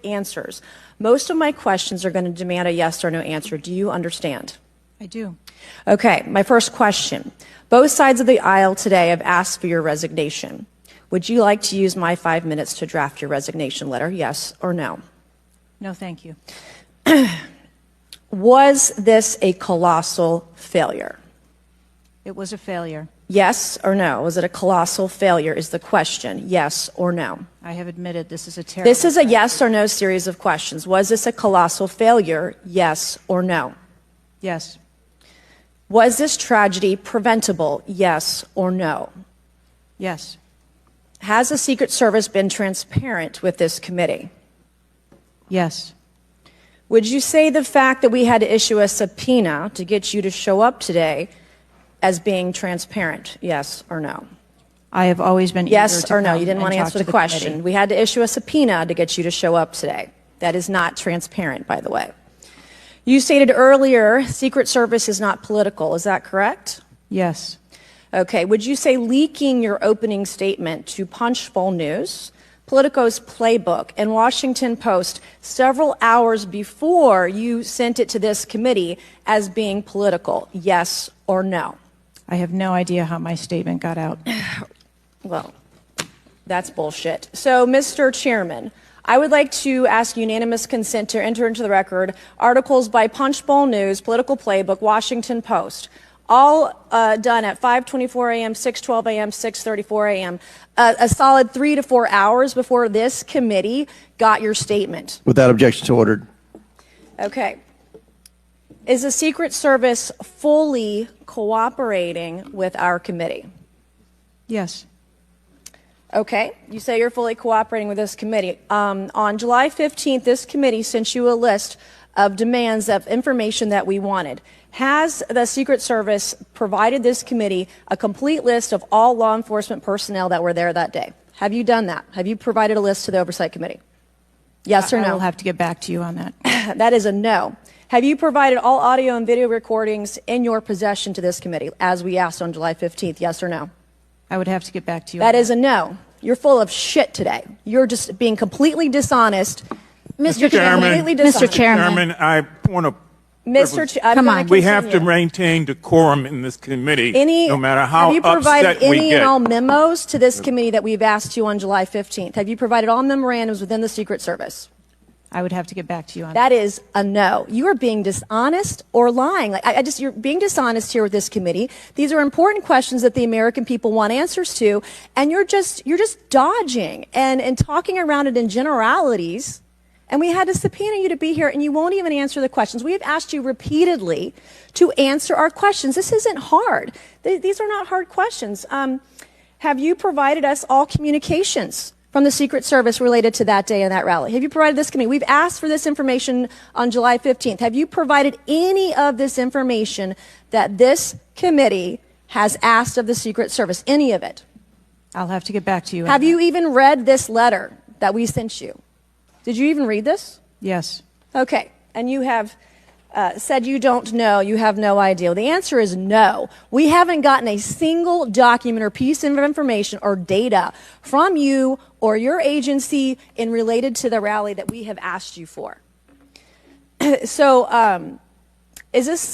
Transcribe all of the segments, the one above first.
answers. Most of my questions are going to demand a yes or no answer. Do you understand? I do. Okay, my first question. Both sides of the aisle today have asked for your resignation. Would you like to use my 5 minutes to draft your resignation letter, yes or no? No, thank you. Was this a colossal failure? It was a failure. Yes or no? Was it a colossal failure is the question. Yes or no? I have admitted this is a terrible This is a failure. yes or no series of questions. Was this a colossal failure? Yes or no? Yes. Was this tragedy preventable? Yes or no? Yes. Has the Secret Service been transparent with this committee? Yes. Would you say the fact that we had to issue a subpoena to get you to show up today as being transparent? Yes or no? I have always been eager Yes to or no? come You didn't and want to talk answer to the question. committee. We had to issue a subpoena to get you to show up today. That is not transparent, by the way. You stated earlier Secret Service is not political. Is that correct? Yes. Okay. Would you say leaking your opening statement to Punchbowl News, Politico's Playbook, and Washington Post several hours before you sent it to this committee as being political? Yes or no? I have no idea how my statement got out. Well, that's bullshit. So, Mr. Chairman, I would like to ask unanimous consent to enter into the record articles by Punchbowl News, Political Playbook, Washington Post, all done at 5:24 a.m., 6:12 a.m., 6:34 a.m., a solid 3 to 4 hours before this committee got your statement. Without objection, so ordered. Okay. Is the Secret Service fully cooperating with our committee? Yes. Okay, you say you're fully cooperating with this committee. On July 15th, this committee sent you a list of demands of information that we wanted. Has the Secret Service provided this committee a complete list of all law enforcement personnel that were there that day? Have you done that? Have you provided a list to the Oversight Committee? Yes or no? I will have to get back to you on that. That is a no. Have you provided all audio and video recordings in your possession to this committee, as we asked on July 15th? Yes or no? I would have to get back to you. That is a no. You're full of shit today. You're just being completely dishonest. Mr. Chairman, Mr. Chairman, I want to. Come on. We have to maintain decorum in this committee, no matter how have you provided upset we any get. and all memos to this committee that we've asked you on July 15th? Have you provided all memorandums within the Secret Service? I would have to get back to you on that. That is a no. You are being dishonest or lying. You're being dishonest here with this committee. These are important questions that the American people want answers to, and you're just dodging and talking around it in generalities. And we had to subpoena you to be here, and you won't even answer the questions. We have asked you repeatedly to answer our questions. This isn't hard. These are not hard questions. Have you provided us all communications from the Secret Service related to that day and that rally? Have you provided this committee? We've asked for this information on July 15th. Have you provided any of this information that this committee has asked of the Secret Service? Any of it? I'll have to get back to you. Have you even read this letter that we sent you? Did you even read this? Yes. Okay. And you have said you don't know, you have no idea. Well, the answer is no. We haven't gotten a single document or piece of information or data from you or your agency in related to the rally that we have asked you for. So,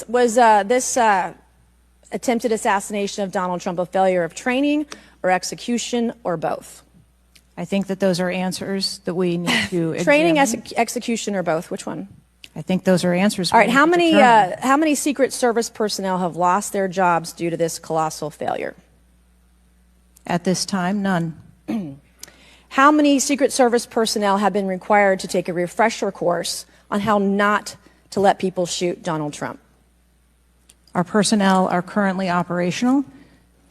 was this attempted assassination of Donald Trump a failure of training or execution or both? I think that those are answers that we need to examine. Training, execution, or both? Which one? I think those are answers. All right. How many Secret Service personnel have lost their jobs due to this colossal failure? At this time, none. How many Secret Service personnel have been required to take a refresher course on how not to let people shoot Donald Trump? Our personnel are currently operational.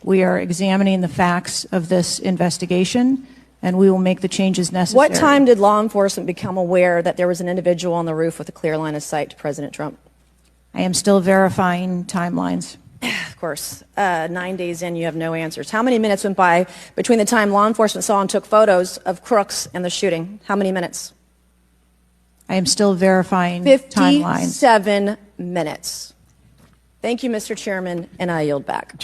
We are examining the facts of this investigation, and we will make the changes necessary. What time did law enforcement become aware that there was an individual on the roof with a clear line of sight to President Trump? I am still verifying timelines. Of course. 9 days in, you have no answers. How many minutes went by between the time law enforcement saw and took photos of crooks and the shooting? How many minutes? I am still verifying 57 timelines. minutes. Thank you, Mr. Chairman, and I yield back.